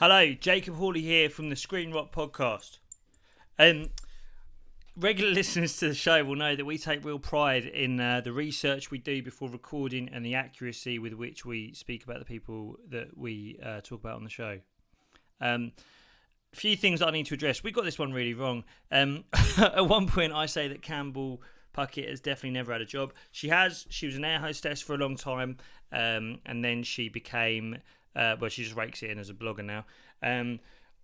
Hello, Jacob Hawley here from the Screen Rock podcast. Regular listeners to the show will know that we take real pride in the research we do before recording and the accuracy with which we speak about the people that we talk about on the show. A few things that I need to address. We got this one really wrong. At one point I say that Campbell Puckett has definitely never had a job. She has. She was an air hostess for a long time, and then she became... she just rakes it in as a blogger now.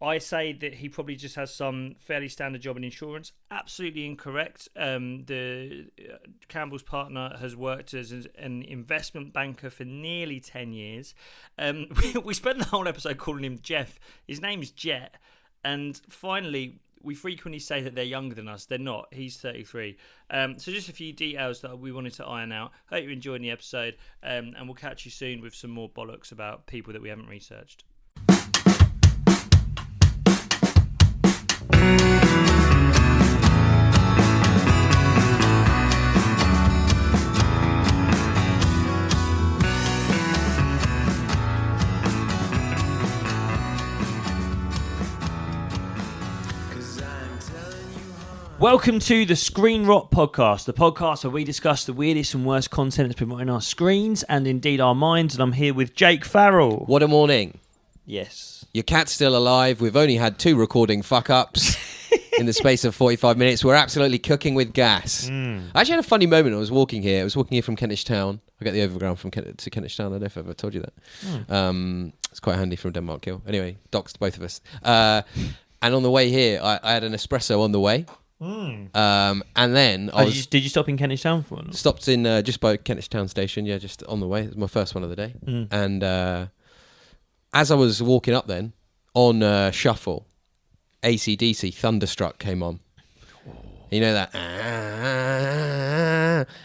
I say that he probably just has some fairly standard job in insurance. Absolutely incorrect. Campbell's partner has worked as an investment banker for nearly 10 years. We spent the whole episode calling him Jeff. His name is Jet. And finally, we frequently say that they're younger than us. They're not. He's 33. So just a few details that we wanted to iron out. Hope you're enjoying the episode. And we'll catch you soon with some more bollocks about people that we haven't researched. Welcome to the Screen Rock podcast, the podcast where we discuss the weirdest and worst content that's been on our screens and indeed our minds. And I'm here with Jake Farrell. What a morning. Yes. Your cat's still alive. We've only had 2 recording fuck-ups in the space of 45 minutes. We're absolutely cooking with gas. I actually had a funny moment. I was walking here from Kentish Town. I get the overground from to Kentish Town. I don't know if I've ever told you that. It's quite handy from Denmark Hill. Anyway, doxed both of us. And on the way here, I had an espresso on the way. And then did you stop in Kentish Town for one? Stopped in just by Kentish Town station, just on the way. It was my first one of the day. And as I was walking up then, on shuffle, AC/DC Thunderstruck came on. You know that?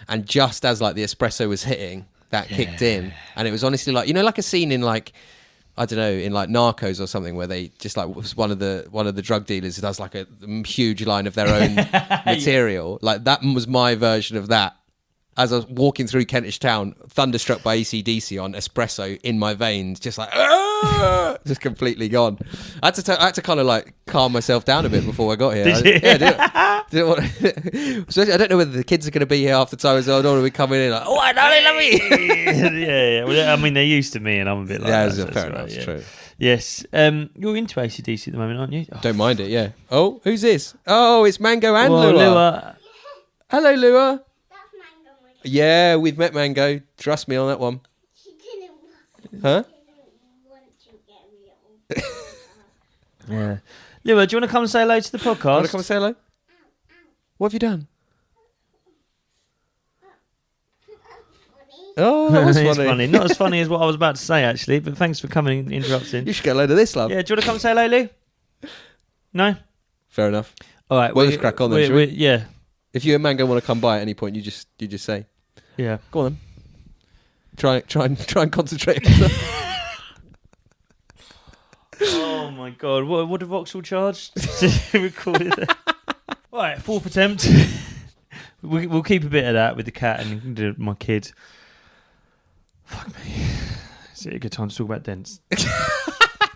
And just as like the espresso was hitting, that kicked in. And it was honestly like, like a scene in like, I don't know, in like Narcos or something, where they just like one of the drug dealers does like a huge line of their own material. Like that was my version of that. As I was walking through Kentish Town, thunderstruck by AC/DC on espresso in my veins, just like just completely gone. I had to kind of like calm myself down a bit before I got here. Didn't want I don't know whether the kids are going to be here half the time as well. I don't want to be coming in like, oh, I darling, love me. Yeah. Well, I mean, they're used to me, and I'm a bit like that. Yeah, fair enough. It's true. Yes. You're into AC/DC at the moment, aren't you? Oh. Don't mind it. Yeah. Oh, who's this? Oh, it's Mango and Lua. Hello, Lua. Yeah, we've met Mango. Trust me on that one. She didn't Huh? want to get me on. Yeah. Lua, do you want to come and say hello to the podcast? Want to come and say hello? What have you done? Oh, that was It's funny. funny. Not as funny as what I was about to say, actually, but thanks for coming and interrupting. You should get a load of this, love. Yeah, do you want to come and say hello, Lou? No? Fair enough. All right. Well, let's crack on then, shall we? Yeah. If you and Mango want to come by at any point, you just say. Yeah. Go on then. Try and concentrate. Oh my god, what did Vauxhall charge to record it there? Right, 4th attempt. We'll keep a bit of that with the cat and my kid. Fuck me. Is it a good time to talk about dents?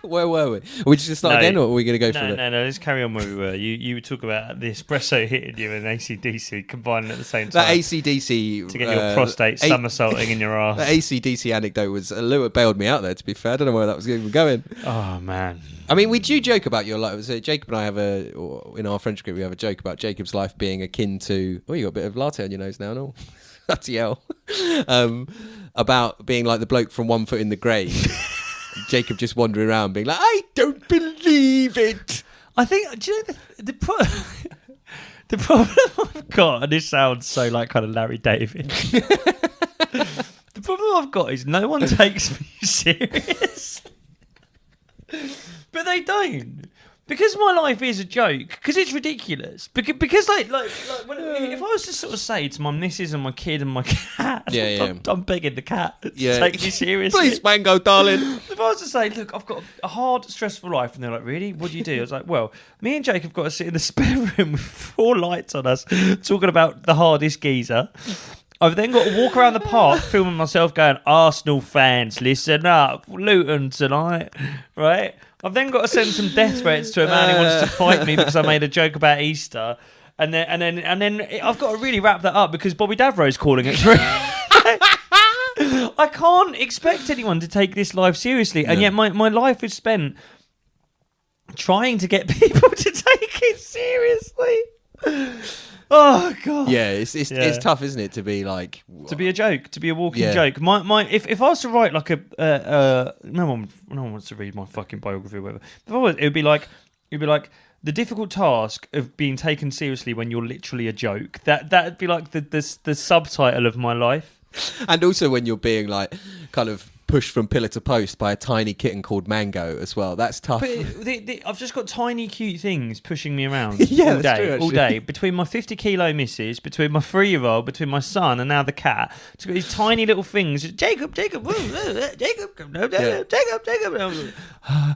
Where were we? Are we just going to start again, or are we going to go for it? No, let's carry on where we were. You would talk about the espresso hitting you and AC/DC combining at the same time. That AC/DC... to get your prostate somersaulting in your ass. That AC/DC anecdote was a little bailed me out there, to be fair. I don't know where that was even going. Oh, man. I mean, we do joke about your life. So Jacob and I have in our friendship group, we have a joke about Jacob's life being akin to... Oh, you got a bit of latte on your nose now and all. That's hell. About being like the bloke from One Foot in the Grave. Jacob just wandering around being like, I don't believe it. I think, do you know, the problem I've got, and this sounds so like kind of Larry David. The problem I've got is no one takes me serious. But they don't. Because my life is a joke, because it's ridiculous. Because like if I was to sort of say to my missus and my kid and my cat, I'm begging the cat to take me seriously. Please, Mango, darling. If I was to say, look, I've got a hard, stressful life, and they're like, really? What do you do? I was like, well, me and Jake have got to sit in the spare room with 4 lights on us, talking about the hardest geezer. I've then got to walk around the park filming myself going, Arsenal fans, listen up, Luton tonight, right? I've then got to send some death threats to a man who wants to fight me because I made a joke about Easter, and then I've got to really wrap that up because Bobby Davro's calling at 3. I can't expect anyone to take this life seriously, and yet my life is spent trying to get people to take it seriously. Oh God! Yeah, it's tough, isn't it, to be like to be a joke, to be a walking joke. If I was to write like no one wants to read my fucking biography or whatever. It would be like the difficult task of being taken seriously when you're literally a joke. That'd be like the subtitle of my life. And also when you're being like kind of pushed from pillar to post by a tiny kitten called Mango as well. That's tough. But I've just got tiny cute things pushing me around Yeah, that's true, all day. Between my 50-kilo missus, between my 3-year-old, between my son, and now the cat. It's got these tiny little things. Jacob, Jacob, Jacob. And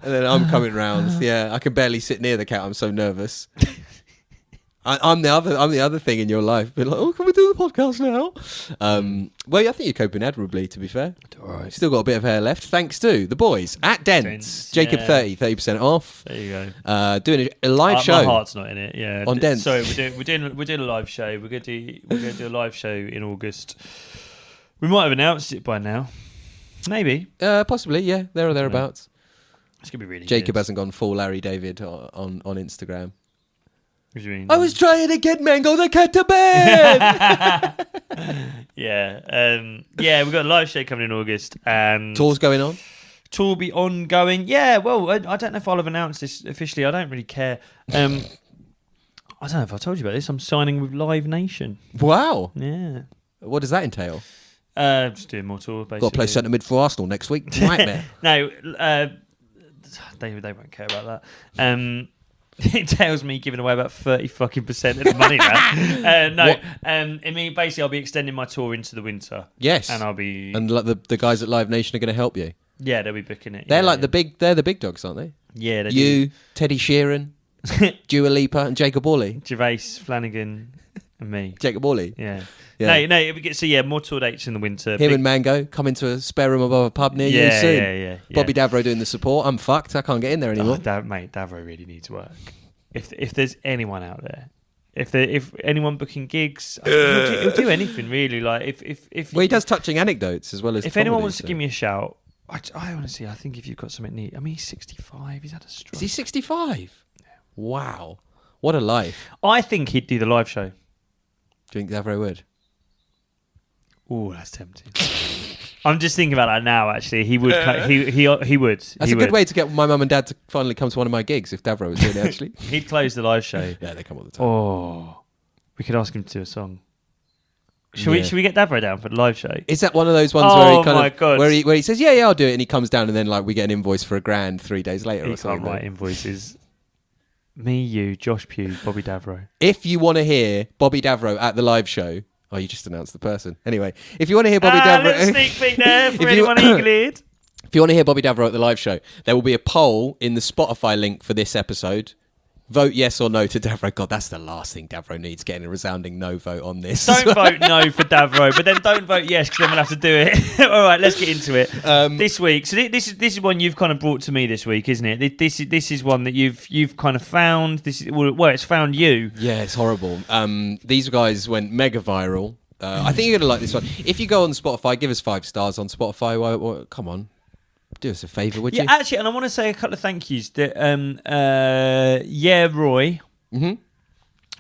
then I'm coming round. Yeah, I can barely sit near the cat. I'm so nervous. I'm the other thing in your life. Be like, oh, can we do the podcast now? Well, I think you're coping admirably, to be fair. All right. Still got a bit of hair left, thanks to the boys at Dents. Jacob 30% off. There you go. Doing a live show. My heart's not in it. Yeah. On Dents. Sorry, we're doing a live show. We're going to do a live show in August. We might have announced it by now. Maybe. Possibly, yeah. There or thereabouts. It's gonna be really. Jacob good. hasn't gone full Larry David on Instagram. What do you mean? I was trying to get Mango the cat to bed. Yeah. We've got a live show coming in August, and Tour's going on. Tour will be ongoing. Yeah. Well, I don't know if I'll have announced this officially. I don't really care. I don't know if I told you about this. I'm signing with Live Nation. Wow. Yeah. What does that entail? Just doing more tour. Basically. Got to play centre mid for Arsenal next week. Nightmare. No. They won't care about that. It tells me giving away about 30% of the money now. I mean, basically, I'll be extending my tour into the winter. Yes, and I'll be like the guys at Live Nation are going to help you. Yeah, they'll be booking it. They're the big dogs, aren't they? Yeah, they you, do. Teddy Sheeran, Dua Lipa, and Jacob Orley. Gervais, Flanagan, and me. Jacob Orley. Yeah. Yeah. No. So yeah, more tour dates in the winter. Him and Mango come into a spare room above a pub near you soon. Yeah. Bobby Davro doing the support. I'm fucked. I can't get in there anymore. Mate, Davro really needs work. If there's anyone out there, if anyone booking gigs, he'll do anything really. Like if he does touching anecdotes as well as. If anyone wants to give me a shout, I honestly, I think if you've got something neat. I mean, he's 65. He's had a stroke. Is he 65? Yeah. Wow, what a life! I think he'd do the live show. Do you think Davro would? Oh, that's tempting. I'm just thinking about that now. Actually, he would. He would. That's a good way to get my mum and dad to finally come to one of my gigs. If Davro was doing it, actually, he'd close the live show. Yeah, they come all the time. Oh, we could ask him to do a song. Should we get Davro down for the live show? Is that one of those ones where he God. where he says yeah I'll do it and he comes down and then like we get an invoice for $1,000 3 days later He or something? can't write invoices. Me, you, Josh Pugh, Bobby Davro. If you want to hear Bobby Davro at the live show, oh, you just announced the person. Anyway, if you want to hear Bobby Davro, little sneak peek there for anyone eagle-eared. If you want to hear Bobby Davro at the live show, there will be a poll in the Spotify link for this episode. Vote yes or no to Davro. God, that's the last thing Davro needs, getting a resounding no vote on this. Don't vote no for Davro, but then don't vote yes because then we'll have to do it. All right, let's get into it. This week, so this is one you've kind of brought to me this week, isn't it? This is one that you've kind of found. It's found you. Yeah, it's horrible. These guys went mega viral. I think you're gonna like this one. If you go on Spotify, give us 5 stars on Spotify. Come on. Do us a favour, would you? Yeah, actually, and I want to say a couple of thank yous. Roy. Mm-hmm. Do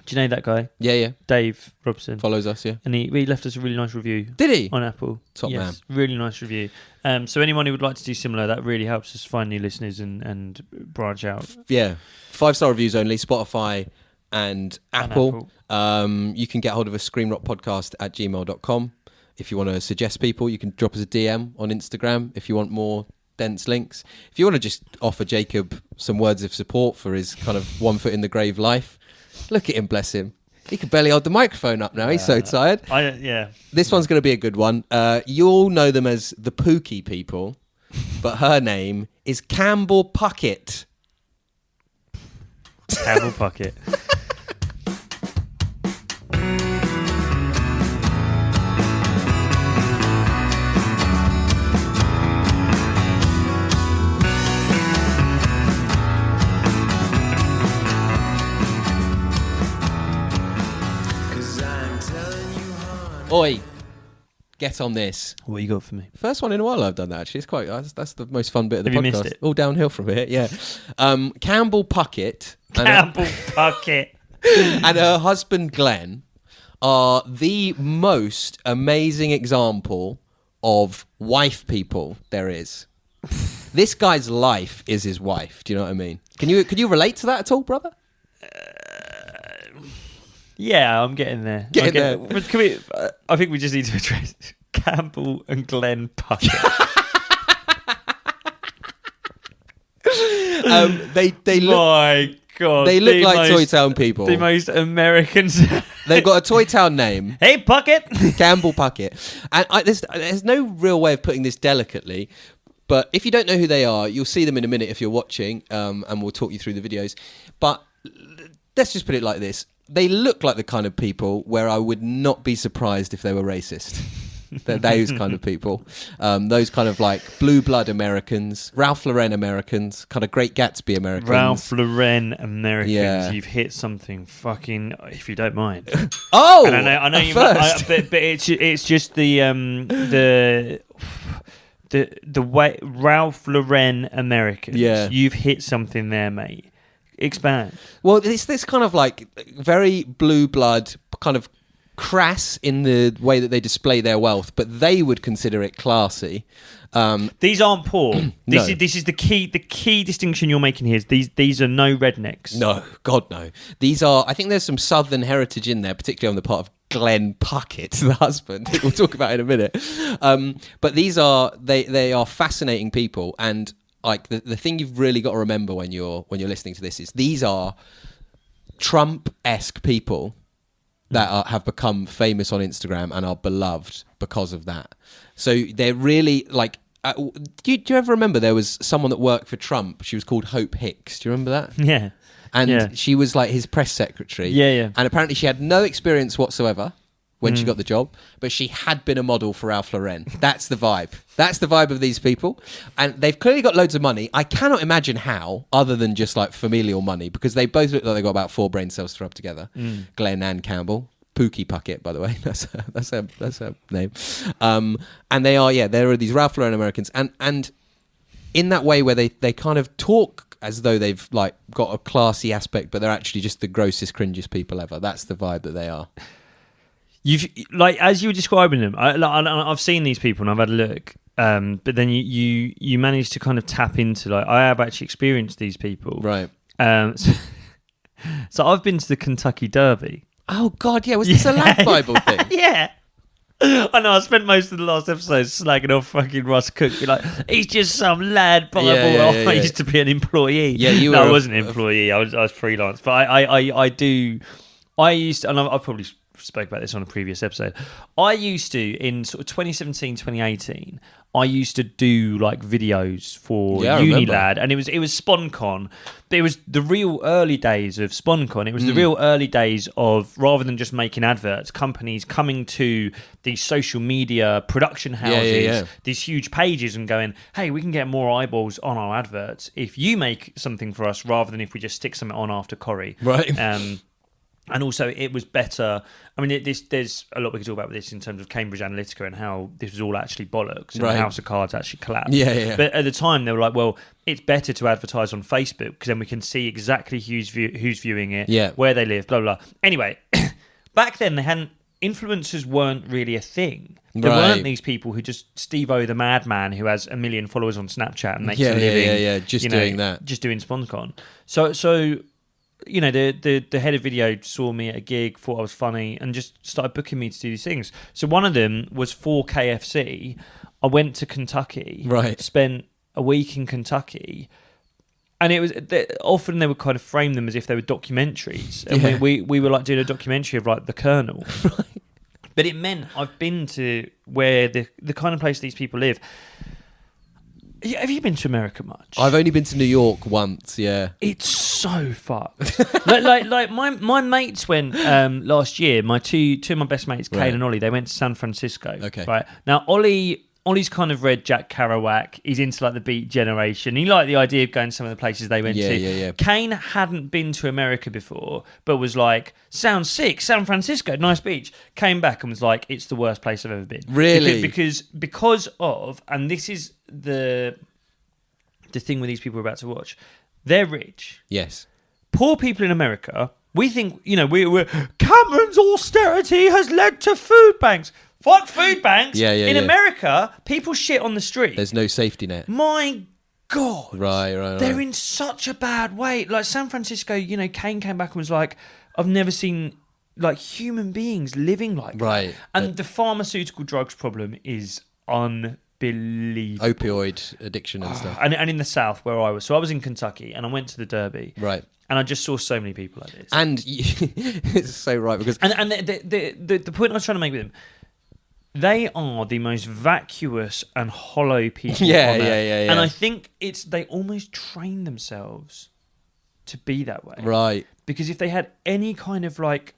you know that guy? Yeah. Dave Robson. Follows us, yeah. And he left us a really nice review. Did he? On Apple. Top man. Really nice review. So anyone who would like to do similar, that really helps us find new listeners and branch out. Yeah. 5-star reviews only, Spotify and Apple. You can get hold of us, screamrockpodcast@gmail.com. If you want to suggest people, you can drop us a DM on Instagram if you want more dense links. If you want to just offer Jacob some words of support for his kind of 1 foot in the grave life, look at him, bless him. He can barely hold the microphone up now. He's so tired. This one's going to be a good one. You all know them as the Pooky people, but her name is Campbell Puckett. Campbell Puckett. Oi, get on this. What you got for me? First one in a while I've done that, actually. It's quite. That's the most fun bit of the Have podcast. you missed it? All downhill from here, yeah. Campbell Puckett Campbell Puckett and her husband Glenn are the most amazing example of wife people there is. This guy's life is his wife. Do you know what I mean? Can you relate to that at all, brother? Yeah, I'm getting there. But can we? I think we just need to address Campbell and Glenn Puckett. They look. My God, They look like Toy Town people. The most Americans. They've got a Toy Town name. Hey, Puckett. Campbell Puckett. And there's no real way of putting this delicately, but if you don't know who they are, you'll see them in a minute if you're watching, and we'll talk you through the videos. But let's just put it like this. They look like the kind of people where I would not be surprised if they were racist. They're those kind of people. Those kind of like blue blood Americans, Ralph Lauren Americans, kind of Great Gatsby Americans. Ralph Lauren Americans. Yeah. You've hit something fucking, if you don't mind. Oh! And I know you first. but it's just the way Ralph Lauren Americans. Yeah. You've hit something there, mate. Expand. Well, it's this kind of like very blue blood, kind of crass in the way that they display their wealth, but they would consider it classy. These aren't poor. No. This is the key distinction you're making here. Is these are no rednecks. No, God no. These are. I think there's some southern heritage in there, particularly on the part of Glenn Puckett, the husband, that we'll talk about in a minute. But these are they are fascinating people, and like the thing you've really got to remember when you're listening to this is these are Trump-esque people that have become famous on Instagram and are beloved because of that. So they're really like. Do you ever remember there was someone that worked for Trump? She was called Hope Hicks. Do you remember that? Yeah. And she was like his press secretary. Yeah. And apparently she had no experience whatsoever when she got the job, but she had been a model for Ralph Lauren. That's the vibe. That's the vibe of these people. And they've clearly got loads of money. I cannot imagine how, other than just like familial money, because they both look like they've got about 4 brain cells to rub together. Glenn and Campbell. Pookie Puckett, by the way. That's her name. And they are, there are these Ralph Lauren Americans. And in that way where they kind of talk as though they've like got a classy aspect, but they're actually just the grossest, cringiest people ever. That's the vibe that they are. You've like as you were describing them. I've seen these people and I've had a look. But then you managed to kind of tap into like I have actually experienced these people. Right. So I've been to the Kentucky Derby. Oh God, yeah. Was this a lad Bible thing? Yeah. I know, I spent most of the last episode slagging off fucking Russ Cook. Be like, he's just some lad Bible. Yeah. I used to be an employee. Yeah, you were. No, I wasn't an employee. I was freelance. But I used to, and I've probably spoke about this on a previous episode. I used to, in sort of 2017, 2018, I used to do like videos for Unilad, and it was SponCon. It was the real early days of SponCon. It was the real early days of, rather than just making adverts, companies coming to these social media production houses, these huge pages, and going, "Hey, we can get more eyeballs on our adverts if you make something for us, rather than if we just stick something on after Corrie." Right. And also, it was better. I mean, there's a lot we could talk about with this in terms of Cambridge Analytica and how this was all actually bollocks and the House of Cards actually collapsed. Yeah. But at the time, they were like, well, it's better to advertise on Facebook because then we can see exactly who's viewing it, where they live, blah, blah, blah. Anyway, back then, influencers weren't really a thing. There weren't these people who just Steve-O the madman who has 1 million followers on Snapchat and makes a living. Just doing that. Just doing SponCon. So you know, the head of video saw me at a gig, thought I was funny, and just started booking me to do these things. So one of them was for KFC. I went to Kentucky, spent a week in Kentucky, and it was often they would kind of frame them as if they were documentaries, and we were like doing a documentary of like the Colonel. But it meant I've been to where the kind of place these people live. Have you been to America much? I've only been to New York once. Yeah, it's so fucked. like my mates went last year. My two of my best mates, Kane and Ollie, they went to San Francisco. Okay. Right now, Ollie Ollie's kind of read Jack Kerouac. He's into like the Beat Generation. He liked the idea of going to some of the places they went to. Yeah. Kane hadn't been to America before, but was like, sounds sick, San Francisco, nice beach. Came back and was like, it's the worst place I've ever been. Really? Because of, and this is the thing with these people we're about to watch, they're rich. Yes. Poor people in America, we think, we're Cameron's austerity has led to food banks. Fuck food banks. In America, people shit on the street. There's no safety net. My God. Right. They're in such a bad way. Like San Francisco, Kane came back and was like, I've never seen like human beings living like that. Right. And the pharmaceutical drugs problem is unbelievable. Opioid addiction and stuff. And in the South where I was. So I was in Kentucky and I went to the Derby. Right. And I just saw so many people like this. And it's so right because... And the point I was trying to make with them, they are the most vacuous and hollow people on earth. Yeah. And I think they almost train themselves to be that way. Right. Because if they had any kind of like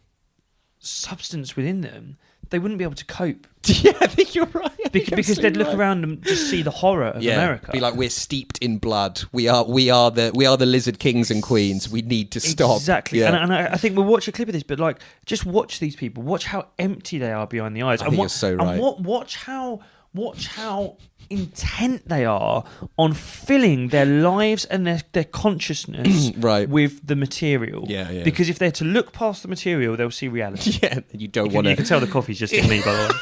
substance within them, they wouldn't be able to cope. Yeah, I think you're right. Because they'd look around and just see the horror of America. Be like, we're steeped in blood. We are the lizard kings and queens. We need to stop. Exactly. Yeah. And I think we'll watch a clip of this, but like, just watch these people. Watch how empty they are behind the eyes. I think you're so right. And watch how intent they are on filling their lives and their consciousness right. with the material. Yeah. Because if they're to look past the material, they'll see reality. Yeah, you don't want to... You can tell the coffee's just in me, by the way.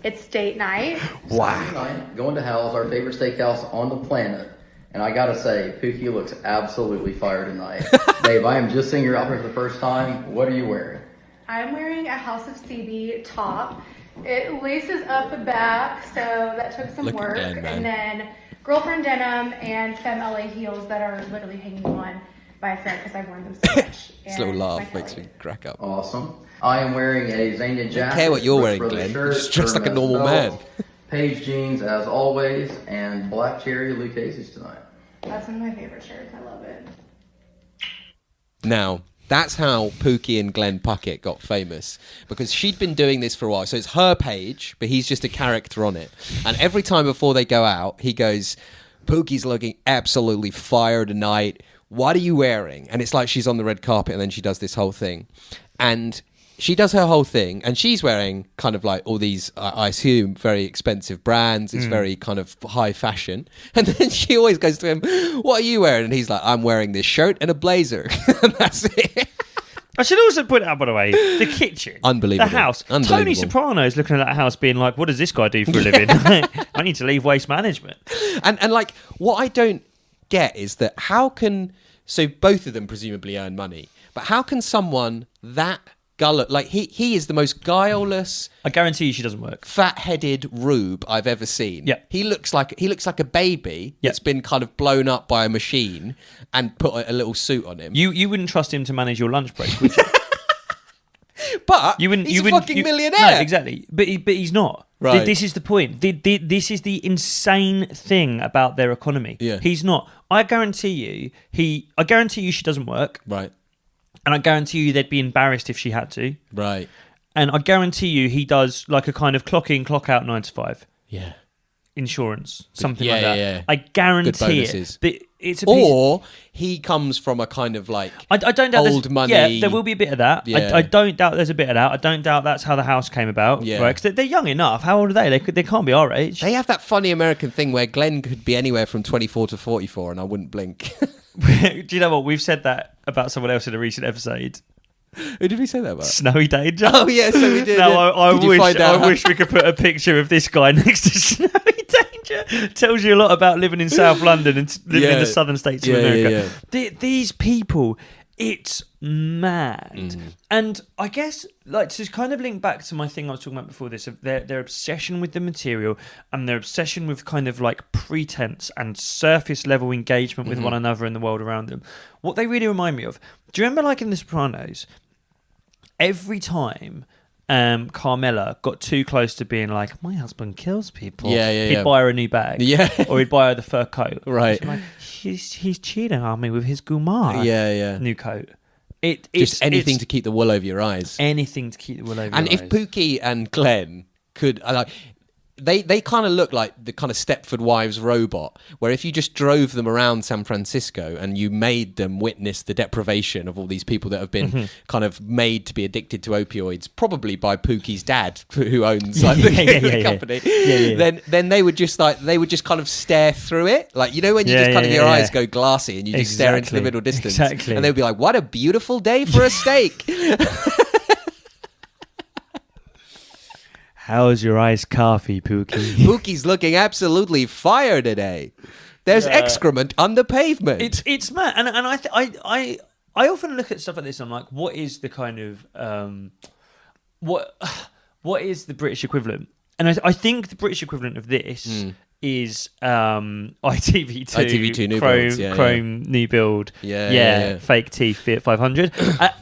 It's date night. Saturday night, going to Hal's, our favorite steakhouse on the planet. And I gotta say, Pookie looks absolutely fire tonight. Babe, I am just seeing your outfit for the first time. What are you wearing? I'm wearing a House of CB top. It laces up the back, so that took some work. Glenn, and then girlfriend denim and femme LA heels that are literally hanging on by a thread because I've worn them so much. This little laugh makes me crack up. Awesome. I am wearing a Zania jacket. I don't care what you're wearing, Brooks Glenn. Brothers You're just dressed like a Hermes normal belt, man. Page jeans as always, and black cherry Luke Casey's tonight. That's one of my favorite shirts. I love it. Now, that's how Pookie and Glenn Puckett got famous, because she'd been doing this for a while. So it's her page, but he's just a character on it. And every time before they go out, he goes, Pookie's looking absolutely fire tonight. What are you wearing? And it's like she's on the red carpet, and then she does this whole thing. And she does her whole thing, and she's wearing kind of like all these, I assume, very expensive brands. It's very kind of high fashion. And then she always goes to him, what are you wearing? And he's like, I'm wearing this shirt and a blazer. And that's it. I should also point out, by the way, the kitchen. Unbelievable. The house. Unbelievable. Tony Soprano's looking at that house being like, what does this guy do for a living? I need to leave waste management. And like, what I don't get is that how can... So both of them presumably earn money. But how can someone that... like he is the most guileless. I guarantee you she doesn't work. Fat-headed rube I've ever seen. Yeah. He looks like a baby that's been kind of blown up by a machine and put a little suit on him. You wouldn't trust him to manage your lunch break, would you? But he's a fucking millionaire. No, exactly. But he's not. Right. This is the point. This is the insane thing about their economy. Yeah. He's not. I guarantee you she doesn't work. Right. And I guarantee you they'd be embarrassed if she had to. Right. And I guarantee you he does like a kind of clock in, clock out 9 to 5. Yeah. Insurance, something Yeah, like that. yeah. I guarantee Good bonuses. it. But it's a Or he comes from a kind of like I don't doubt old money. Yeah, there will be a bit of that. Yeah. I don't doubt there's a bit of that. I don't doubt that's how the house came about. Yeah. Right? 'Cause they're young enough. How old are they? They can't be our age. They have that funny American thing where Glenn could be anywhere from 24 to 44 and I wouldn't blink. Do you know what? We've said that about someone else in a recent episode. Who did we say that about? Snowy Danger. Oh, yeah, so we did. No, yeah. I wish we could put a picture of this guy next to Snowy Danger. Tells you a lot about living in South London and living in the southern states of America. These people, it's mad. And I guess, like, to kind of link back to my thing I was talking about before this, of their obsession with the material and their obsession with kind of like pretense and surface level engagement with one another and the world around them. What they really remind me of, do you remember, like in The Sopranos, every time Carmela got too close to being like, my husband kills people, he'd buy her a new bag, or he'd buy her the fur coat, right? Like, he's cheating on me with his Gumar, new coat. It's anything to keep the wool over your eyes. Anything to keep the wool over your eyes. And if Pookie and Glenn could, they kind of look like the kind of Stepford Wives robot, where if you just drove them around San Francisco and you made them witness the deprivation of all these people that have been kind of made to be addicted to opioids, probably by Pookie's dad, who owns like the company, then they would just kind of stare through it, like, you know, when you just kind of your eyes go glassy and you just stare into the middle distance, and they'd be like, "What a beautiful day for a steak." How's your iced coffee, Pookie? Pookie's looking absolutely fire today. There's excrement on the pavement. It's mad, and I often look at stuff like this and I'm like, what is the kind of what is the British equivalent? And I think the British equivalent of this is ITV2 new Chrome, builds, Chrome new build, fake T Fiat 500.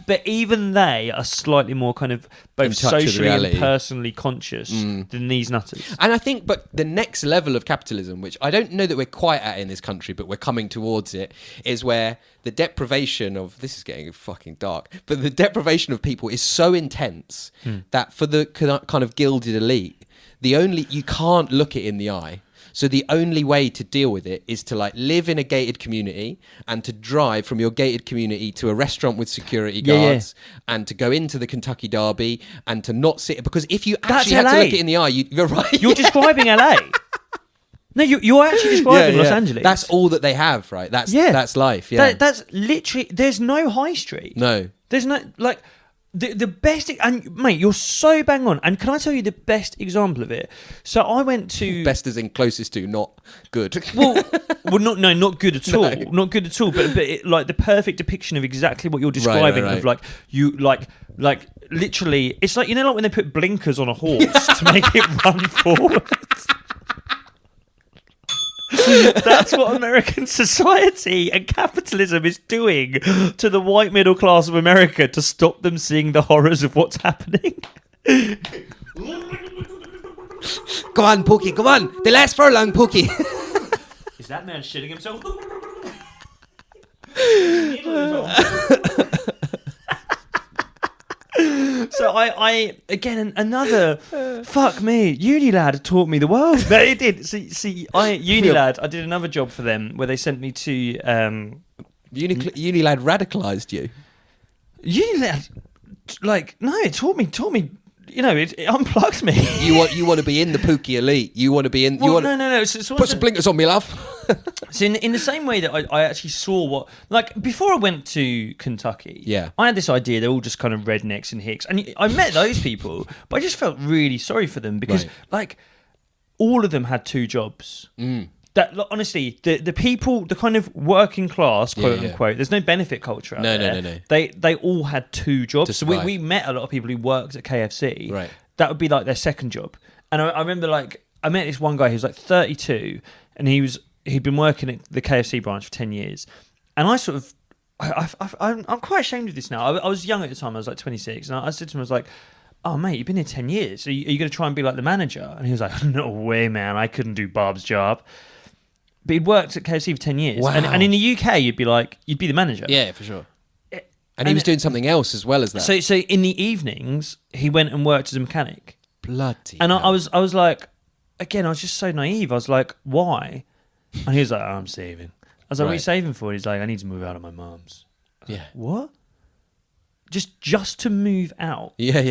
But even they are slightly more kind of both socially and personally conscious than these nutters. And I think, but the next level of capitalism, which I don't know that we're quite at in this country, but we're coming towards it, is where the deprivation of, this is getting fucking dark, but the deprivation of people is so intense that for the kind of gilded elite, you can't look it in the eye. So the only way to deal with it is to like live in a gated community and to drive from your gated community to a restaurant with security guards and to go into the Kentucky Derby and to not sit, because if you actually had to look it in the eye, you're right. You're describing LA. No, you're actually describing Los Angeles. That's all that they have, right? That's life. Yeah, that's literally. There's no high street. No, there's no like. The best, and mate, you're so bang on. And can I tell you the best example of it? So I went to best as in closest to, not good. Well, not good at all. Not good at all. But like the perfect depiction of exactly what you're describing. Right. Of like you like literally, it's like, you know, like when they put blinkers on a horse to make it run forward. That's what American society and capitalism is doing to the white middle class of America to stop them seeing the horrors of what's happening. Go on, Pookie, go on. The last furlong, Pookie. Is that man shitting himself? So I again, another fuck me. Unilad taught me the world. No, it did. Unilad. I did another job for them where they sent me to. Unilad radicalised you. Unilad, like, no, it taught me. You know, it unplugged me. You want to be in the Pookie elite. You want to be in. Well, no. So put some blinkers on me, love. So in the same way that I actually saw what, like, before I went to Kentucky, I had this idea they're all just kind of rednecks and hicks, and I met those people, but I just felt really sorry for them because like all of them had two jobs. That, honestly, the people, the kind of working class, quote unquote, there's no benefit culture out there. No. They all had two jobs. So we met a lot of people who worked at KFC. Right. That would be like their second job. And I remember, like, I met this one guy who was like 32, and he'd been working at the KFC branch for 10 years. And I sort of, I'm quite ashamed of this now. I was young at the time. I was like 26. And I said to him, I was like, "Oh, mate, you've been here 10 years. Are you going to try and be like the manager?" And he was like, "No way, man. I couldn't do Bob's job." But he'd worked at KFC for 10 years. Wow. And in the UK, you'd be the manager. Yeah, for sure. And he was doing something else as well as that. So in the evenings, he went and worked as a mechanic. Bloody And I was like, again, I was just so naive. I was like, why? And he was like, "I'm saving." I was like, "What are you saving for?" He's like, "I need to move out of my mum's." Yeah. Like, what? Just to move out? Yeah.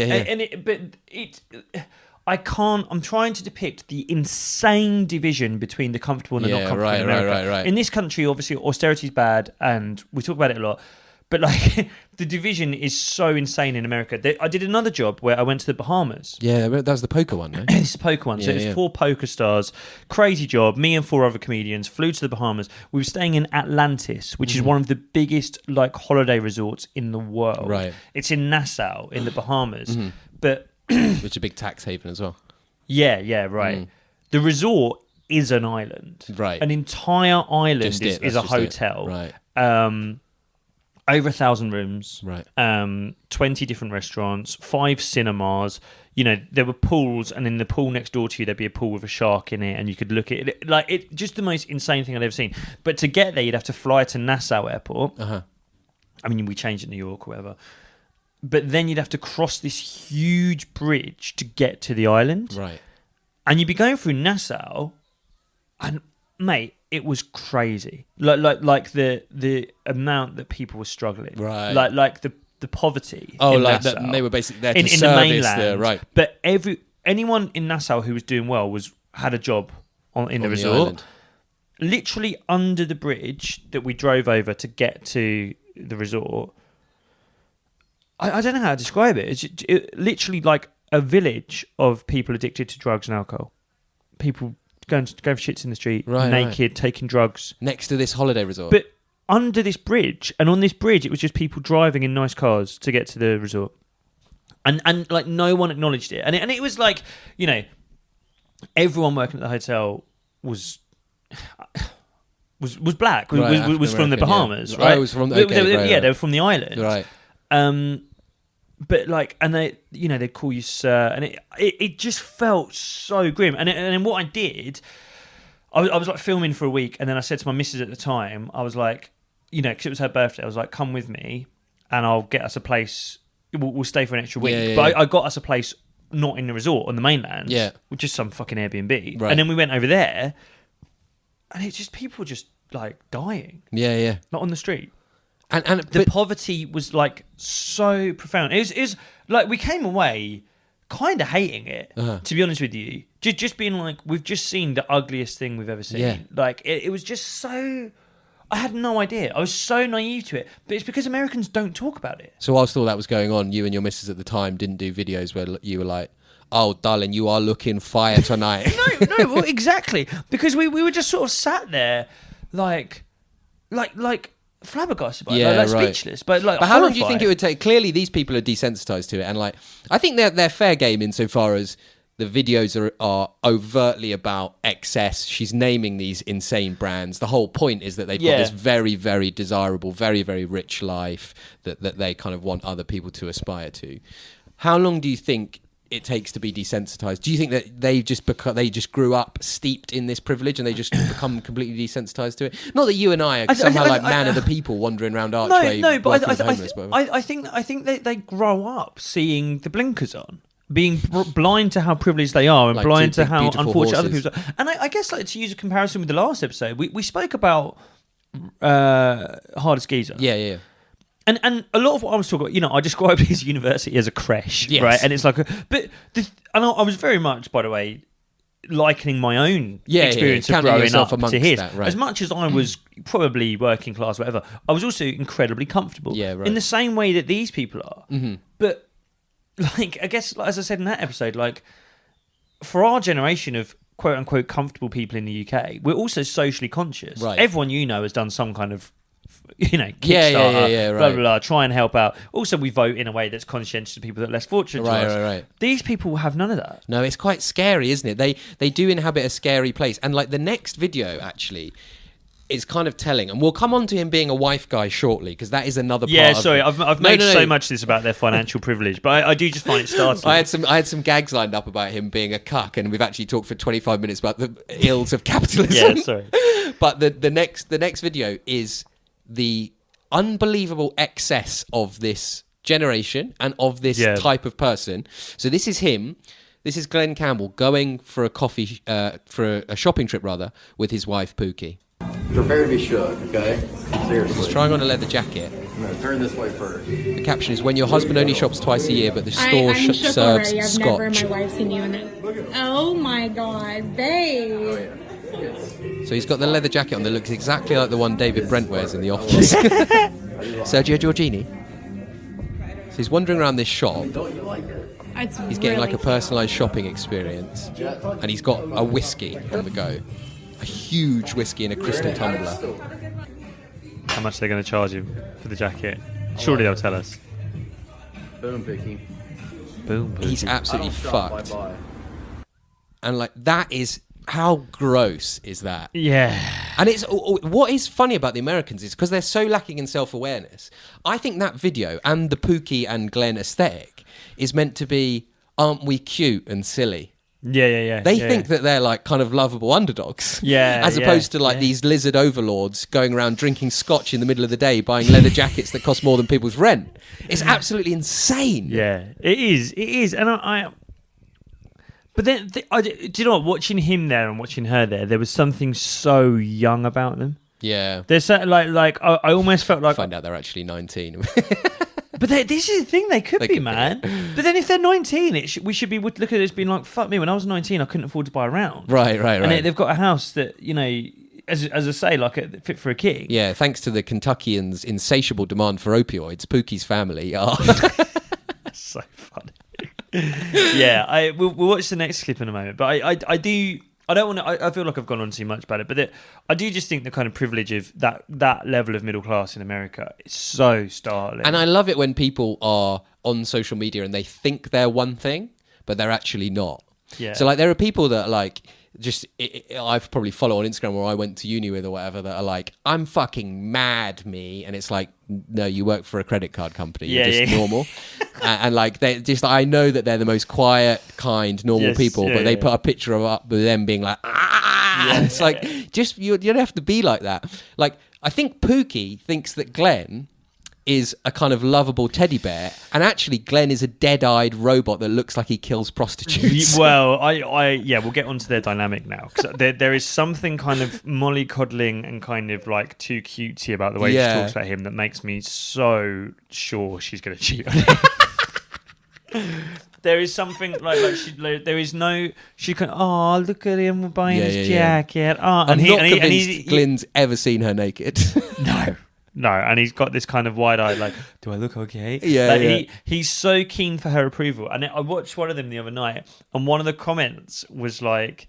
I'm trying to depict the insane division between the comfortable and the not comfortable in America. Right. In this country, obviously, austerity is bad, and we talk about it a lot. But like, the division is so insane in America. I did another job where I went to the Bahamas. Yeah, that was the poker one, no? It's the poker one. So it's 4 poker stars. Crazy job. Me and 4 other comedians flew to the Bahamas. We were staying in Atlantis, which is one of the biggest like holiday resorts in the world. Right. It's in Nassau in the Bahamas. But which is a big tax haven as well. Yeah, right. The resort is an island. Right. An entire island is a hotel. Right. Over 1,000 rooms. Right. 20 different restaurants, 5 cinemas. You know, there were pools, and in the pool next door to you, there'd be a pool with a shark in it, and you could look at it. Like, it just the most insane thing I'd ever seen. But to get there, you'd have to fly to Nassau Airport. I mean, we changed it to New York or whatever. But then you'd have to cross this huge bridge to get to the island. Right. And you'd be going through Nassau, and mate, it was crazy. Like the amount that people were struggling. Right. Like the poverty. Oh, in like Nassau. that, and they were basically there to in service the mainland. right. But anyone in Nassau who was doing well had a job in the resort. Island. Literally under the bridge that we drove over to get to the resort. I don't know how to describe it. It's literally like a village of people addicted to drugs and alcohol. People going for shits in the street, naked, taking drugs. Next to this holiday resort. But under this bridge, and on this bridge, it was just people driving in nice cars to get to the resort. And like no one acknowledged it. And it was like, you know, everyone working at the hotel was black, was from the Bahamas, yeah. right? Oh, was from they were from the island. Right. But like, and they, you know, they'd call you sir, and it just felt so grim. And then what I did, I was like filming for a week, and then I said to my missus at the time, I was like, you know, because it was her birthday, I was like, come with me, and I'll get us a place. We'll stay for an extra week. But I got us a place not in the resort on the mainland, which is some fucking Airbnb. Right. And then we went over there, and it's just people just like dying. Yeah. Not on the street. And the poverty was like so profound. It was like we came away kind of hating it, to be honest with you. Just being like, we've just seen the ugliest thing we've ever seen. Yeah. Like it was just so. I had no idea. I was so naive to it, but it's because Americans don't talk about it. So whilst all that was going on, you and your missus at the time didn't do videos where you were like, "Oh, darling, you are looking fire tonight." no, well, exactly, because we were just sort of sat there, like flabbergasted by it, like speechless. But how long do you think it would take? Clearly, these people are desensitized to it, and like I think they're fair game insofar as the videos are overtly about excess. She's naming these insane brands. The whole point is that they've got this very, very desirable, very, very rich life that they kind of want other people to aspire to. How long do you think it takes to be desensitized? Do you think that they just grew up steeped in this privilege and they just become completely desensitized to it? Not that you and I are somehow like man of the people wandering around Archway. No, but I think they grow up seeing the blinkers on, being blind to how privileged they are and like blind to how unfortunate other people are. And I guess, like, to use a comparison with the last episode, we spoke about Hardest Geezer. Yeah. And a lot of what I was talking about, you know, I described his university as a creche, right? And it's like, I was very much, by the way, likening my own experience of growing up to his. That, right. As much as I was probably working class, whatever, I was also incredibly comfortable. Yeah, right. In the same way that these people are. Mm-hmm. But like, I guess, as I said in that episode, like, for our generation of quote unquote comfortable people in the UK, we're also socially conscious. Right. Everyone you know has done some kind of, you know, Kickstarter, right. blah, blah, blah, try and help out. Also, we vote in a way that's conscientious to people that are less fortunate to us. Right. These people have none of that. No, it's quite scary, isn't it? They do inhabit a scary place. And like the next video, actually, is kind of telling, and we'll come on to him being a wife guy shortly, because that is another part. Yeah, sorry, I've made so much of this about their financial privilege, but I do just find it startling. I had some gags lined up about him being a cuck, and we've actually talked for 25 minutes about the ills of capitalism. Yeah, sorry. But the next video is the unbelievable excess of this generation and of this type of person. So this is him. This is Glenn Campbell going for a coffee, for a shopping trip rather, with his wife Pookie. Prepare to be shook, okay? Seriously. He's trying on a leather jacket. No, turn this way first. The caption is, when your husband only shops twice a year, but the store I'm shook serves already. I've scotch. never in my life seen you in it. Oh my god, babe. Oh, yeah. So he's got the leather jacket on that looks exactly like the one David Brent wears in The Office. Sergio Giorgini. So he's wandering around this shop. Don't you like it? He's getting like a personalised shopping experience. And he's got a whiskey on the go. A huge whiskey in a crystal tumbler. How much are they going to charge him for the jacket? Surely they'll tell us. Boom, Pookie. Boom. He's absolutely fucked. Bye-bye. And like, that is... How gross is that? Yeah. And it's what is funny about the Americans is because they're so lacking in self-awareness. I think that video and the Pookie and Glenn aesthetic is meant to be, aren't we cute and silly? Yeah. They think that they're like kind of lovable underdogs. Yeah. As opposed to like these lizard overlords going around drinking scotch in the middle of the day, buying leather jackets that cost more than people's rent. It's absolutely insane. Yeah, it is. And I But then, do you know what? Watching him there and watching her there was something so young about them. Yeah. There's certain, like I almost felt like... Find out they're actually 19. But this is the thing, they could be, be. man. But then if they're 19, we should be looking at it as being like, fuck me, when I was 19, I couldn't afford to buy a round. Right. And they've got a house that, you know, as I say, like fit for a king. Yeah, thanks to the Kentuckians' insatiable demand for opioids, Pookie's family are... That's so funny. Yeah, we'll watch the next clip in a moment. But I do... I don't want to. I feel like I've gone on too much about it, but I do just think the kind of privilege of that level of middle class in America is so startling. And I love it when people are on social media and they think they're one thing, but they're actually not. Yeah. So like there are people that like just I've probably follow on Instagram or I went to uni with or whatever that are like, I'm fucking mad, me, and it's like, no, you work for a credit card company. You're just normal. And like they just, I know that they're the most quiet, kind, normal people, but they put a picture of up with them being like, and it's like, just you don't have to be like that. Like I think Pookie thinks that Glenn is a kind of lovable teddy bear, and actually Glenn is a dead-eyed robot that looks like he kills prostitutes. Well, we'll get onto their dynamic now, because there is something kind of mollycoddling and kind of like too cutesy about the way she talks about him that makes me so sure she's going to cheat on him. There is something there is no. She can. Oh, look at him buying his jacket. Oh, I'm not convinced Glenn's ever seen her naked. No, and he's got this kind of wide eye, like, do I look okay? He's so keen for her approval. And I watched one of them the other night, and one of the comments was like,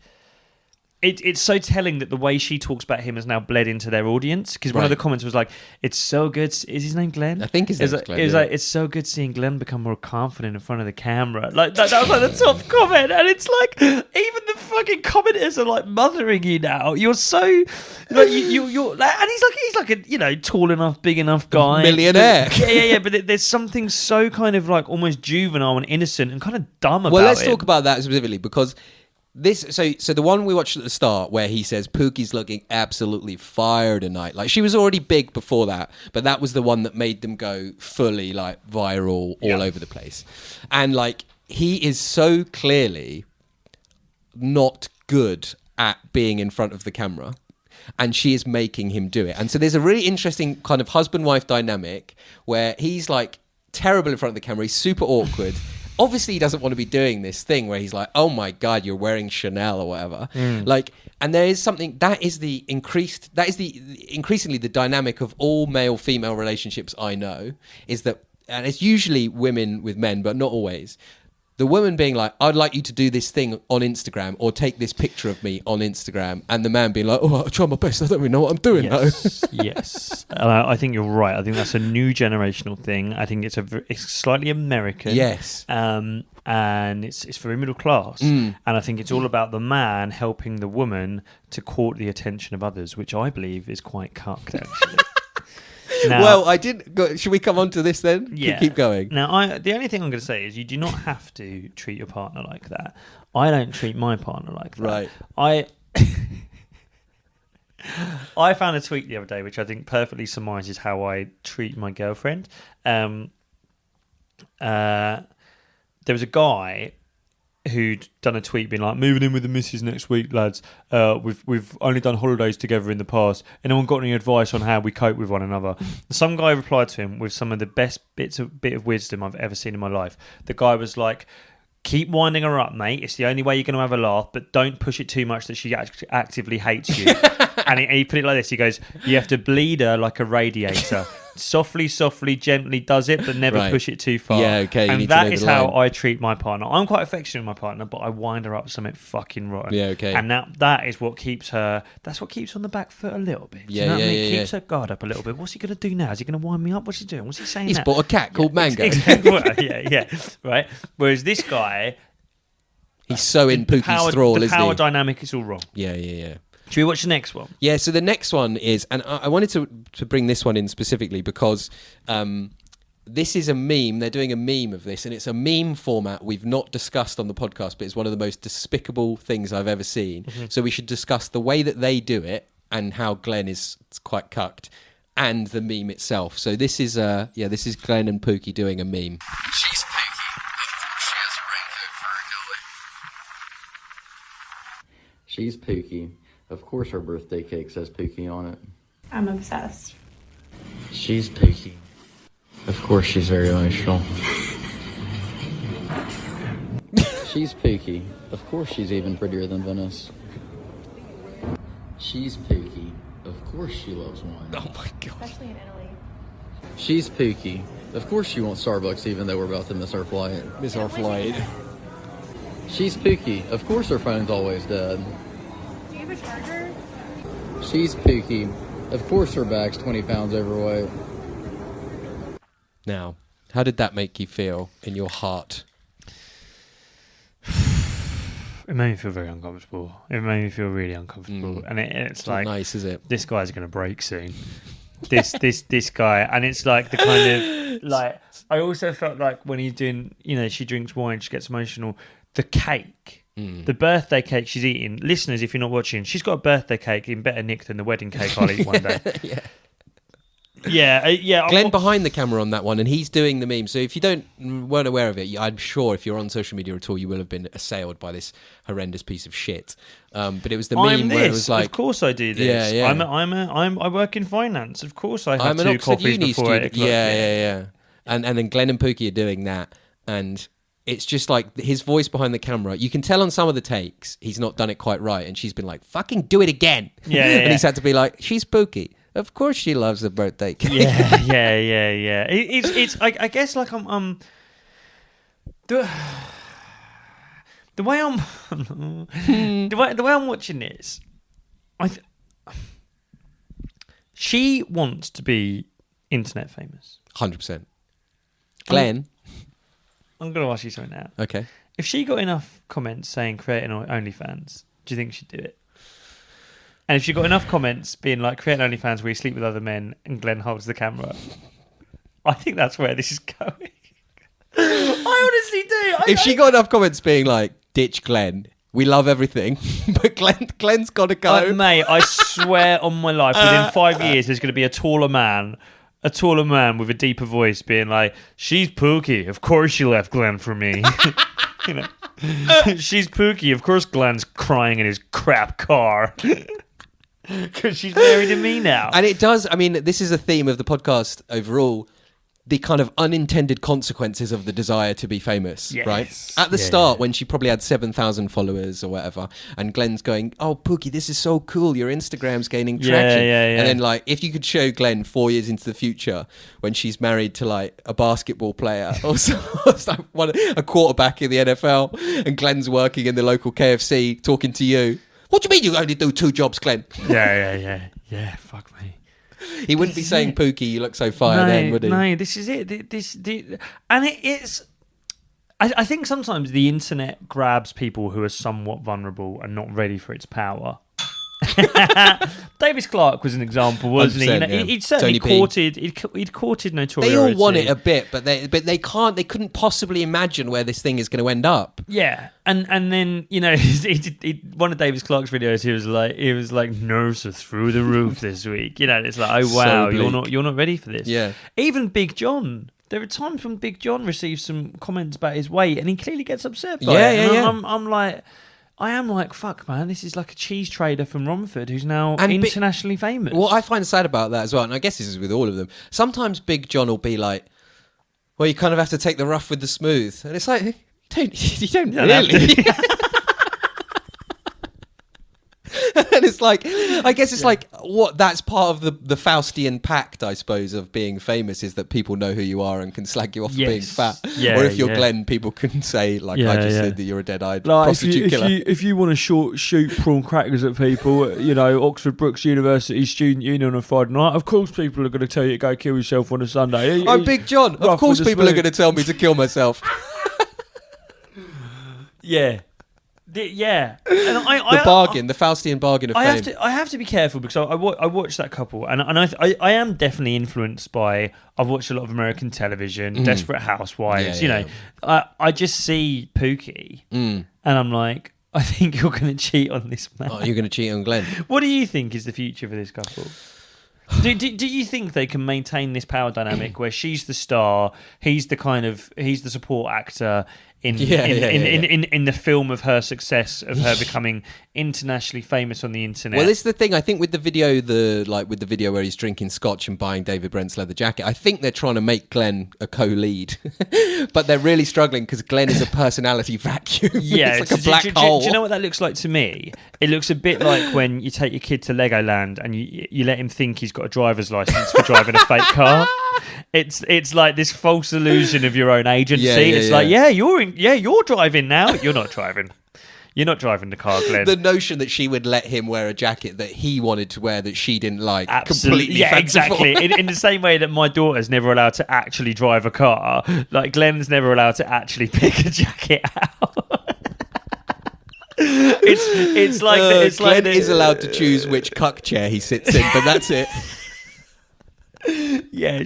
it's so telling that the way she talks about him has now bled into their audience. Because one of the comments was like, it's so good. Is his name Glenn? I think his name's Glenn. It was like, it's so good seeing Glenn become more confident in front of the camera. Like that was like the top comment. And it's like, even the fucking commenters are like mothering you now. You're so like you're like, and he's like a, you know, tall enough, big enough guy, millionaire. Yeah. But there's something so kind of like almost juvenile and innocent and kind of dumb about it. Well, let's talk about that specifically, because so the one we watched at the start where he says Pookie's looking absolutely fire tonight. Like she was already big before that, but that was the one that made them go fully like viral all over the place. And like he is so clearly not good at being in front of the camera, and she is making him do it. And so there's a really interesting kind of husband-wife dynamic where he's like terrible in front of the camera. He's super awkward. Obviously he doesn't want to be doing this thing where he's like, oh my God, you're wearing Chanel or whatever. Like, and there is something that is increasingly the dynamic of all male-female relationships I know, is that, and it's usually women with men, but not always. The woman being like, I'd like you to do this thing on Instagram or take this picture of me on Instagram. And the man being like, oh, I'll try my best. I don't really know what I'm doing though. Yes. I think you're right. I think that's a new generational thing. I think it's slightly American. Yes. And it's very middle class. And I think it's all about the man helping the woman to court the attention of others, which I believe is quite cucked, actually. Now, well, should we come on to this then? Yeah. Keep going. Now, the only thing I'm going to say is you do not have to treat your partner like that. I don't treat my partner like that. Right. I found a tweet the other day which I think perfectly surmises how I treat my girlfriend. There was a guy who'd done a tweet being like, moving in with the missus next week, lads. We've only done holidays together in the past. Anyone got any advice on how we cope with one another? Some guy replied to him with some of the best bit of wisdom I've ever seen in my life. The guy was like, keep winding her up, mate. It's the only way you're going to have a laugh, but don't push it too much that she actively hates you. And he put it like this. He goes, you have to bleed her like a radiator. Softly, gently does it, but never push it too far. Yeah, okay. And that is how I treat my partner. I'm quite affectionate with my partner, but I wind her up something fucking rotten. Yeah, okay. And that is what keeps her. That's what keeps her on the back foot a little bit. Yeah, you know what I mean? yeah. Keeps her guard up a little bit. What's he going to do now? Is he going to wind me up? What's he doing? What's he saying? He's bought a cat called Mango. Exactly. Yeah. Right. Whereas this guy, he's so in Pookie's thrall, isn't he? The power dynamic is all wrong. Yeah. Should we watch the next one? Yeah, so the next one is, and I wanted to bring this one in specifically because this is a meme. They're doing a meme of this, and it's a meme format we've not discussed on the podcast, but it's one of the most despicable things I've ever seen. Mm-hmm. So we should discuss the way that they do it and how Glenn is quite cucked, and the meme itself. So this is Glenn and Pookie doing a meme. She's Pookie. Of course she has a raincoat for her dolly. She's Pookie. Of course her birthday cake says Pookie on it. I'm obsessed. She's Pookie. Of course she's very emotional. She's Pookie. Of course she's even prettier than Venice. She's Pookie. Of course she loves wine. Oh my god. Especially in Italy. She's Pookie. Of course she wants Starbucks even though we're about to miss our flight. Miss our flight. She's Pookie. Of course her phone's always dead. Do you have a charger? She's Pookie. Of course her bag's 20 pounds overweight. Now, how did that make you feel in your heart? It made me feel very uncomfortable. It made me feel really uncomfortable, and it's Not like nice, is it? this guy's going to break soon. This guy, and it's like the kind of like I also felt like when he's doing, she drinks wine, she gets emotional. The cake, the birthday cake she's eating. Listeners, if you're not watching, she's got a birthday cake in better nick than the wedding cake I'll eat one day. Yeah. Glenn behind the camera on that one, and he's doing the meme. So if you weren't aware of it, I'm sure if you're on social media at all, you will have been assailed by this horrendous piece of shit. But it was the meme where it was like, of course I do this. Yeah. I work in finance. Of course I have I'm an 2 Oxford coffees Uni before 8 student. o'clock. Yeah. And then Glenn and Pookie are doing that, and it's just like his voice behind the camera. You can tell on some of the takes he's not done it quite right, and she's been like, "Fucking do it again." Yeah. And he's had to be like, "She's Pookie. Of course she loves the birthday cake." Yeah. It's I guess like I'm the way I'm the way I'm watching this, she wants to be internet famous. 100%. Glenn. I'm going to ask you something now. Okay. If she got enough comments saying creating OnlyFans, do you think she'd do it? And if she got enough comments being like creating OnlyFans where you sleep with other men and Glenn holds the camera, I think that's where this is going. I honestly do. If she got enough comments being like, "Ditch Glenn, we love everything," but Glenn's got to go. Mate, I swear on my life, within 5 years, there's going to be a taller man with a deeper voice being like, "She's Pookie. Of course she left Glenn for me." She's Pookie. Of course Glenn's crying in his crap car. Because she's married to me now. And it does, I mean, this is a theme of the podcast overall, the kind of unintended consequences of the desire to be famous, right? At the start, when she probably had 7,000 followers or whatever, and Glenn's going, "Oh, Pookie, this is so cool. Your Instagram's gaining traction." Yeah. And then, like, if you could show Glenn 4 years into the future when she's married to, like, a basketball player or a quarterback in the NFL, and Glenn's working in the local KFC talking to you. "What do you mean you only do 2 jobs, Glenn?" Yeah, fuck me. He wouldn't be saying, "Pookie, you look so fire," then, would he? No, this is it. And it's... I think sometimes the internet grabs people who are somewhat vulnerable and not ready for its power. Davis Clark was an example, wasn't he? Yeah. He'd certainly he'd courted notoriety. They all want it a bit, but they couldn't possibly imagine where this thing is going to end up. Yeah, and then one of Davis Clark's videos, he was like nerves are through the roof this week. It's like, oh wow, you're not ready for this. Yeah, even Big John. There are times when Big John receives some comments about his weight, and he clearly gets upset by it. Yeah. I am like, fuck, man, this is like a cheese trader from Romford who's now internationally famous. What I find sad about that as well, and I guess this is with all of them, sometimes Big John will be like, well, you kind of have to take the rough with the smooth. And it's like, you don't really. And it's like, I guess it's like, that's part of the Faustian pact, I suppose, of being famous, is that people know who you are and can slag you off for being fat. Or if you're Glenn, people can say, like I just said, that you're a dead-eyed prostitute killer. If you want to shoot prawn crackers at people, Oxford Brookes University Student Union on a Friday night, of course people are going to tell you to go kill yourself on a Sunday. I'm Big John. Of course people are going to tell me to kill myself. Yeah. And the Faustian bargain of fame. I have to be careful because I watched that couple, and I am definitely influenced by. I've watched a lot of American television, Desperate Housewives. I just see Pookie, and I'm like, I think you're going to cheat on this man. Oh, you're going to cheat on Glenn. What do you think is the future for this couple? Do you think they can maintain this power dynamic where she's the star, he's the support actor? in the film of her success, of her becoming internationally famous on the internet. Well, this is the thing. I think with the video, where he's drinking scotch and buying David Brent's leather jacket, I think they're trying to make Glenn a co-lead, but they're really struggling because Glenn is a personality vacuum. Yeah, it's like a black hole. Do you know what that looks like to me? It looks a bit like when you take your kid to Legoland and you let him think he's got a driver's license for driving a fake car. It's like this false illusion of your own agency. Like, you're driving now. You're not driving. You're not driving the car, Glenn. The notion that she would let him wear a jacket that he wanted to wear that she didn't like. Absolutely. Completely Yeah, fanciful. exactly. In the same way that my daughter's never allowed to actually drive a car, like Glenn's never allowed to actually pick a jacket out. It's like Glenn is allowed to choose which cuck chair he sits in, but that's it. Yeah,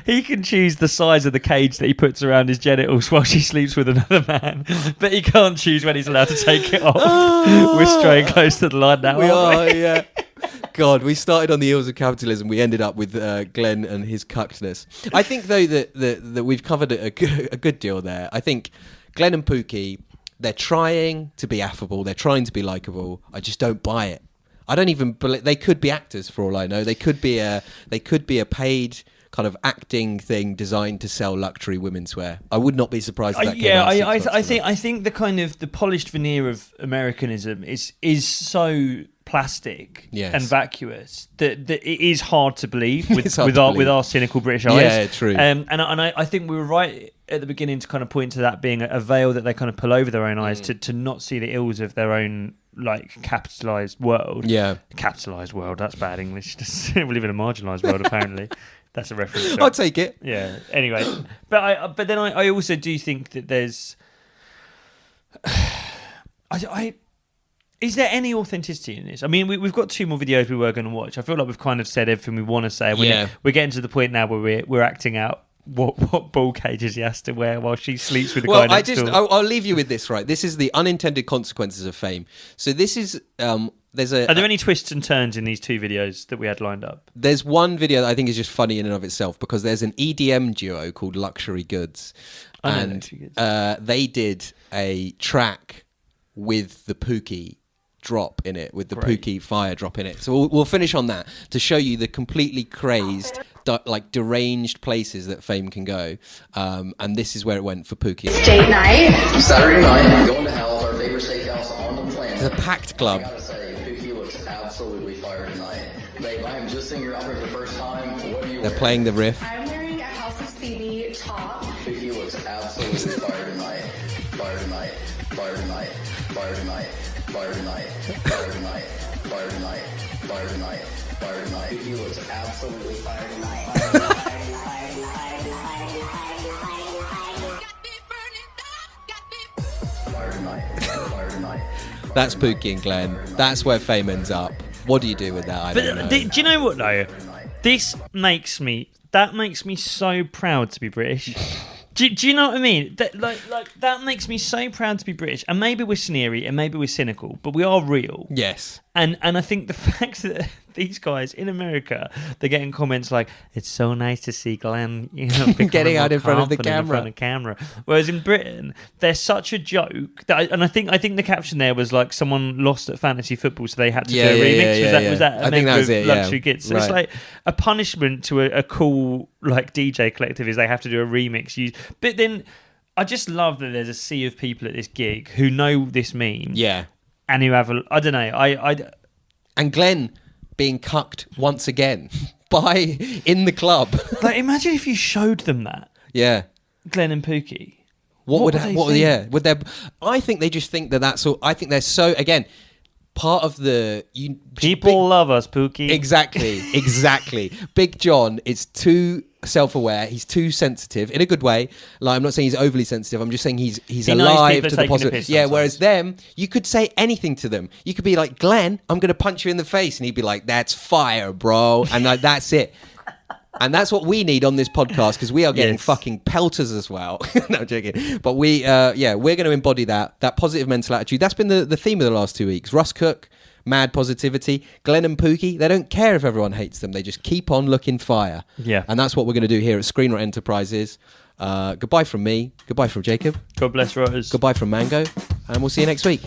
he can choose the size of the cage that he puts around his genitals while she sleeps with another man, but he can't choose when he's allowed to take it off. We're straying close to the line now. We are, yeah. God, we started on the heels of capitalism. We ended up with Glenn and his cuckness. I think, though, that we've covered a good deal there. I think Glenn and Pookie, they're trying to be affable. They're trying to be likable. I just don't buy it. I don't even believe they could be actors for all I know. They could be a paid kind of acting thing designed to sell luxury women's wear. I would not be surprised if that came out 6 months from now. I think the kind of the polished veneer of Americanism is so plastic and vacuous that it is hard to believe with our cynical British eyes. Yeah, true. And I think we were right at the beginning to kind of point to that being a veil that they kind of pull over their own eyes to not see the ills of their own like capitalized world. Yeah, capitalized world. That's bad English. We live in a marginalized world. Apparently, that's a reference. I'll take it. Yeah. Anyway, but then I also do think that there's. Is there any authenticity in this? I mean, we've got 2 more videos we were going to watch. I feel like we've kind of said everything we want to say. We're getting to the point now where we're acting out what ball cages he has to wear while she sleeps with the guy next door. I'll leave you with this, right? This is the unintended consequences of fame. So this is Are there any twists and turns in these 2 videos that we had lined up? There's one video that I think is just funny in and of itself because there's an EDM duo called Luxury Goods, and they did a track with the Pookie drop in it, with the Pookie fire drop in it. So we'll finish on that to show you the completely crazed, like deranged places that fame can go. And this is where it went for Pookie. Date night. Saturday night, going to Hell's, our favorite steakhouse on the planet. It's a packed club. I gotta say, Pookie looks absolutely fire tonight. Babe, I am just seeing your outfit for the first time. What are you They're playing the riff. I'm wearing a House of CB top. Pookie looks absolutely fire tonight. Fire tonight. Fire tonight. Fire tonight. Fire tonight. Fire tonight. Fire tonight. Fire tonight. Fire tonight. Pookie looks absolutely fire tonight. Fire tonight. Fire tonight. That's Pookie and Glenn. That's where fame ends up. What do you do with that? I don't know. Do you know what though? That makes me so proud to be British. Do you know what I mean? That makes me so proud to be British. And maybe we're sneery and maybe we're cynical, but we are real. Yes. And I think the fact that these guys in America, they're getting comments like, "It's so nice to see Glenn, getting out in front of the camera." Whereas in Britain, they're such a joke that I think the caption there was like someone lost at fantasy football, so they had to do a remix. Was that? I think that was it. Luxury Kids. So it's like a punishment to a cool like DJ collective is they have to do a remix. But then I just love that there's a sea of people at this gig who know this meme. Yeah. And who have I don't know. And Glenn being cucked once again in the club. Like, imagine if you showed them that. Yeah. Glenn and Pookie. Would there? I think they just think that's all. I think they're so, again, part of the people love us, Pookie. Exactly. Big John is too self-aware. He's too sensitive in a good way. Like, I'm not saying he's overly sensitive. I'm just saying he's alive to the positive. Yeah. Whereas them, you could say anything to them. You could be like, Glenn, I'm going to punch you in the face, and he'd be like, "That's fire, bro," and like, that's it. And that's what we need on this podcast because we are getting fucking pelters as well. No, I'm joking. But we're going to embody that positive mental attitude. That's been the theme of the last 2 weeks. Russ Cook, mad positivity. Glenn and Pookie, they don't care if everyone hates them. They just keep on looking fire. Yeah. And that's what we're going to do here at Screenwrite Enterprises. Goodbye from me. Goodbye from Jacob. God bless writers. Goodbye from Mango. And we'll see you next week.